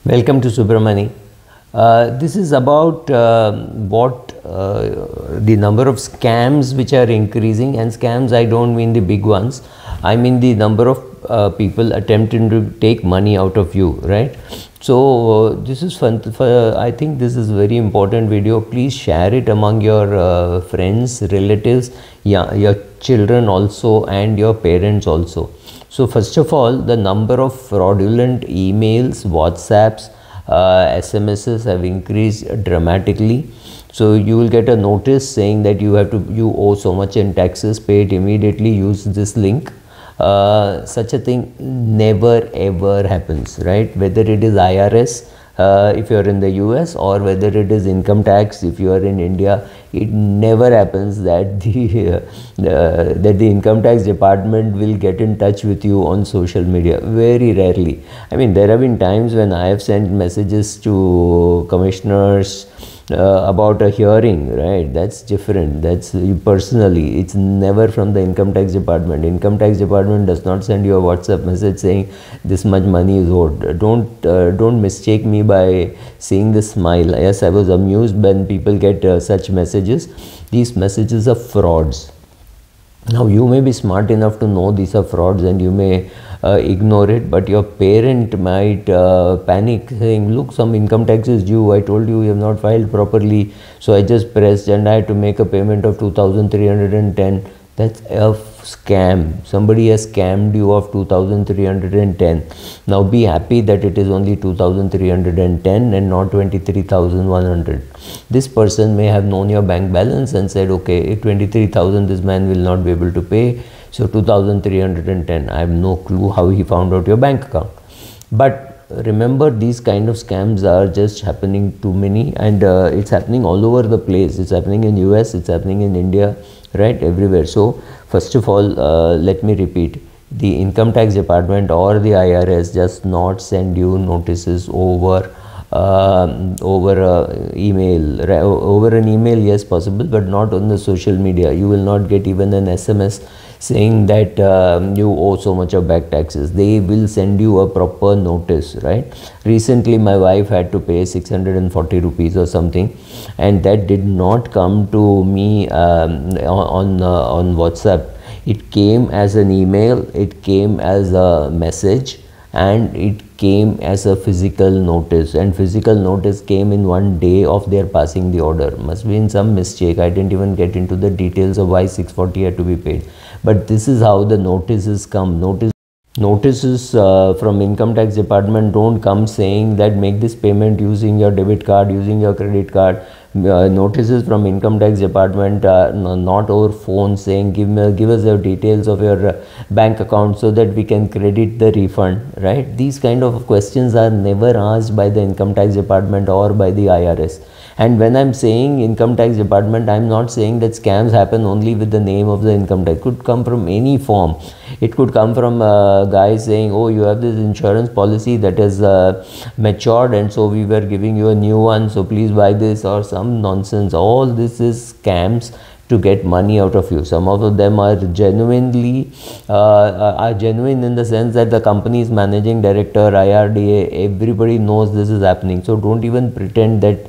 Welcome to Subramani. This is about what the number of scams which are increasing, and scams I don't mean the big ones, I mean the number of people attempting to take money out of you, right? So this is fun. I think this is very important video. Please share it among your friends, relatives, yeah, your children also, and your parents also. So first of all, the number of fraudulent emails, WhatsApps, SMSs have increased dramatically. So you will get a notice saying that you owe so much in taxes, pay it immediately, use this link. Such a thing never ever happens, right? Whether it is IRS if you are in the US, or whether it is income tax if you are in India, it never happens that the income tax department will get in touch with you on social media. Very rarely. I mean, there have been times when I have sent messages to commissioners about a hearing, right? That's different. That's personally. It's never from the income tax department. Income tax department does not send you a WhatsApp message saying this much money is owed. Don't mistake me by seeing the smile. Yes, I was amused when people get such messages. These messages are frauds. Now you may be smart enough to know these are frauds, and you may ignore it, but your parent might panic saying, look, some income tax is due, I told you you have not filed properly, so I just pressed and I had to make a payment of 2,310. That's a scam. Somebody has scammed you of 2,310. Now be happy that it is only 2,310 and not 23,100. This person may have known your bank balance and said, okay, 23,000 this man will not be able to pay, so 2,310. I have no clue how he found out your bank account. But remember, these kind of scams are just happening too many, and it's happening all over the place. It's happening in US, it's happening in India, right? Everywhere. So first of all, let me repeat, the income tax department or the IRS does not send you notices over email. Over an email, yes, possible, but not on the social media. You will not get even an SMS saying that you owe so much of back taxes. They will send you a proper notice, right? Recently my wife had to pay 640 rupees or something, and that did not come to me on WhatsApp. It came as an email, it came as a message, and it came as a physical notice, and physical notice came in one day of their passing the order. Must be in some mistake. I didn't even get into the details of why 640 had to be paid, but this is how the notices come. Notices from income tax department don't come saying that make this payment using your debit card, using your credit card. Notices from income tax department not over phone saying give us the details of your bank account so that we can credit the refund, right? These kind of questions are never asked by the income tax department or by the IRS. And when I'm saying income tax department, I'm not saying that scams happen only with the name of the income tax. It could come from any form. It could come from guys saying, oh, you have this insurance policy that is matured, and so we were giving you a new one, so please buy this, or some nonsense. All this is scams to get money out of you. Some of them are genuinely genuine in the sense that the company's managing director, IRDA, everybody knows this is happening. So don't even pretend that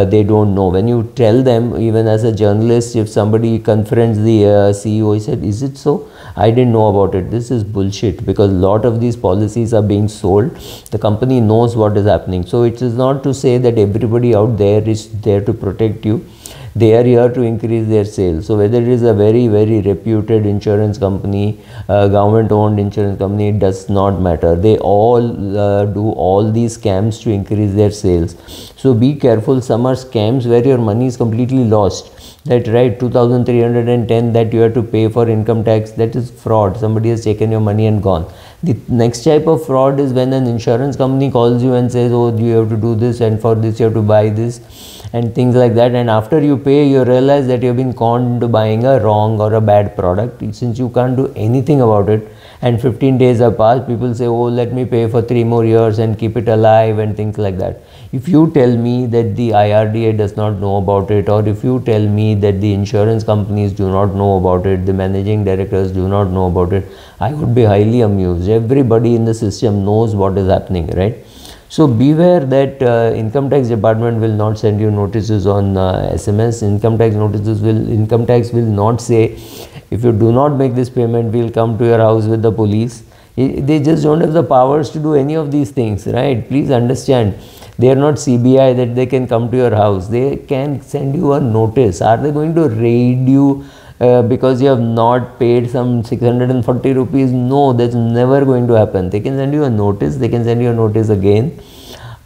they don't know. When you tell them, even as a journalist, if somebody confronts the CEO, he said, is it so? I didn't know about it. This is bullshit, because a lot of these policies are being sold. The company knows what is happening. So it is not to say that everybody out there is there to protect you. They are here to increase their sales. So whether it is a very, very reputed insurance company, government-owned insurance company, it does not matter. They all do all these scams to increase their sales. So be careful. Some are scams where your money is completely lost. That, right, 2,310 that you have to pay for income tax, that is fraud. Somebody has taken your money and gone. The next type of fraud is when an insurance company calls you and says, oh, you have to do this, and for this you have to buy this, and things like that. And after you pay, you realize that you have been conned into buying a wrong or a bad product. Since you can't do anything about it, and 15 days have passed, people say, oh, let me pay for 3 more years and keep it alive, and things like that. If you tell me that the IRDA does not know about it, or if you tell me that the insurance companies do not know about it, the managing directors do not know about it, I would be highly amused. Everybody in the system knows what is happening, right? So beware that income tax department will not send you notices on SMS. Income tax will not say, if you do not make this payment, we'll come to your house with the police. They just don't have the powers to do any of these things, right? Please understand, they are not CBI that they can come to your house. They can send you a notice. Are they going to raid you because you have not paid some 640 rupees? No, that's never going to happen. They can send you a notice. They can send you a notice again,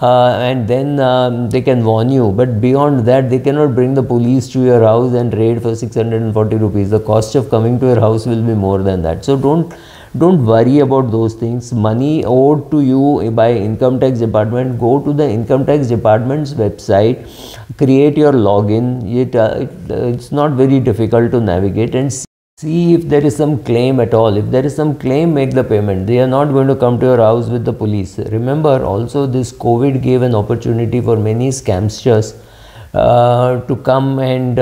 and then they can warn you, but beyond that they cannot bring the police to your house and raid for 640 rupees. The cost of coming to your house will be more than that. So don't worry about those things. Money owed to you by income tax department, go to the income tax department's website, create your login. It's not very difficult to navigate and see if there is some claim at all. If there is some claim, make the payment. They are not going to come to your house with the police. Remember, also this COVID gave an opportunity for many scamsters to come and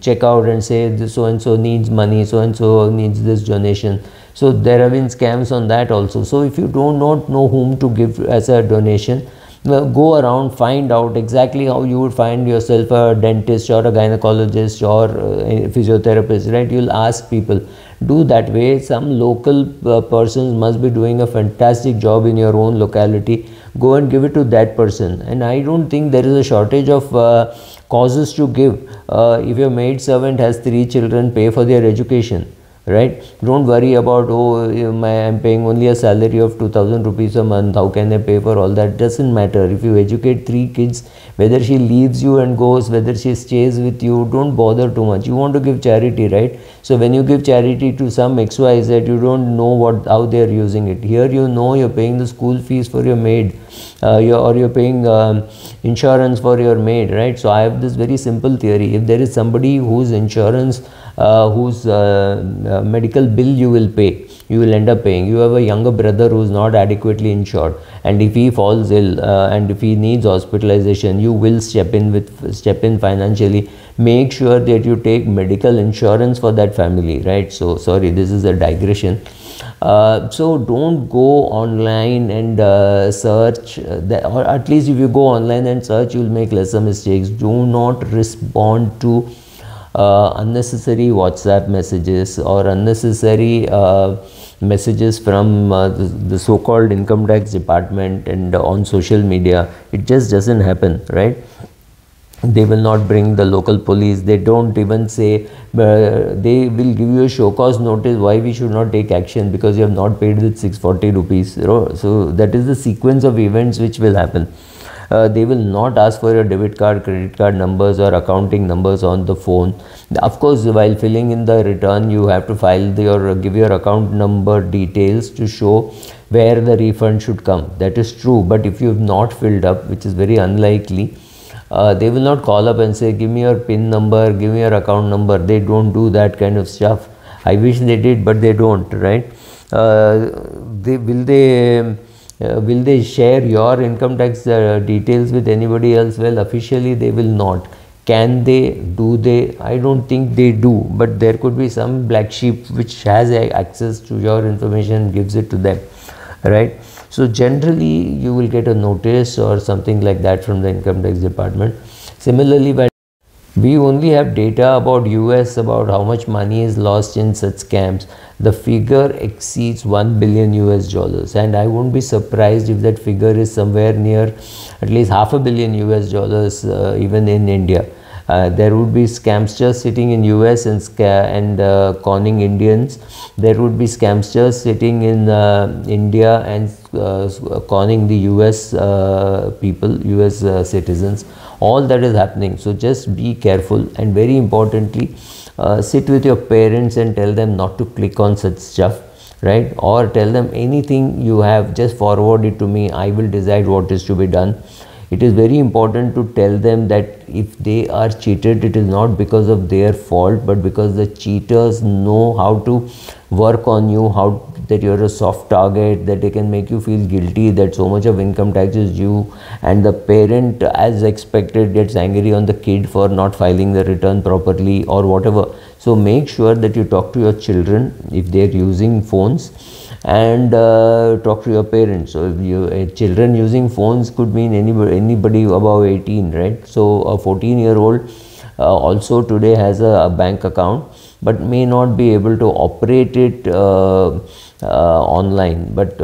check out and say this so and so needs money, so and so needs this donation. So there have been scams on that also. So if you do not know whom to give as a donation, go around, find out exactly how you would find yourself a dentist or a gynecologist or a physiotherapist, right? You'll ask people. Do that way. Some local persons must be doing a fantastic job in your own locality. Go and give it to that person. And I don't think there is a shortage of causes to give. If your maid servant has 3 children, pay for their education. Right? Don't worry about, oh, I'm paying only a salary of 2000 rupees a month. How can I pay for all that? Doesn't matter. If you educate 3 kids, whether she leaves you and goes, whether she stays with you, don't bother too much. You want to give charity, right? So when you give charity to some XYZ, you don't know how they are using it. Here you know you're paying the school fees for your maid, or you're paying insurance for your maid, right? So I have this very simple theory. If there is somebody whose insurance, whose medical bill you will end up paying. You have a younger brother who is not adequately insured, and if he falls ill and if he needs hospitalization, you will step in financially. Make sure that you take medical insurance for that family, right? So sorry, this is a digression. So don't go online and search, or at least if you go online and search, you will make lesser mistakes. Do not respond to unnecessary WhatsApp messages or unnecessary messages from the so-called income tax department and on social media. It just doesn't happen, right? They will not bring the local police. They don't even say, they will give you a show cause notice why we should not take action, because you have not paid with 640 rupees. So that is the sequence of events which will happen. They will not ask for your debit card, credit card numbers or accounting numbers on the phone. Of course, while filling in the return, you have to give your account number details to show where the refund should come. That is true. But if you have not filled up, which is very unlikely, they will not call up and say, give me your PIN number, give me your account number. They don't do that kind of stuff. I wish they did, but they don't, right? Will they share your income tax details with anybody else? Well, officially they will not. Can they? Do they? I don't think they do, but there could be some black sheep which has access to your information, gives it to them, right? So generally you will get a notice or something like that from the income tax department. Similarly, when we only have data about US, about how much money is lost in such scams, the figure exceeds $1 billion US, and I won't be surprised if that figure is somewhere near at least $500 million US even in India. There would be scamsters sitting in US and conning Indians. There would be scamsters sitting in India and conning the US people, US citizens. All that is happening. So just be careful, and very importantly, sit with your parents and tell them not to click on such stuff, right? Or tell them anything you have, just forward it to me. I will decide what is to be done. It is very important to tell them that if they are cheated, it is not because of their fault, but because the cheaters know how to work on you, how that you are a soft target, that they can make you feel guilty that so much of income tax is due, and the parent, as expected, gets angry on the kid for not filing the return properly or whatever. So make sure that you talk to your children if they are using phones, and talk to your parents. So if children using phones could mean anybody above 18, right? So a 14-year-old also today has a bank account, but may not be able to operate it online, but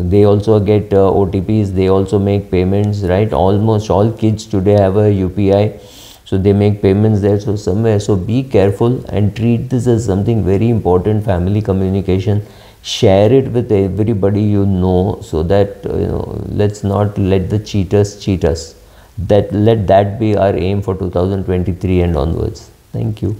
they also get OTPs, they also make payments, right? Almost all kids today have a UPI, so they make payments there. So somewhere, so be careful and treat this as something very important. Family communication, share it with everybody you know, so that let's not let the cheaters cheat us. Let that be our aim for 2023 and onwards. Thank you.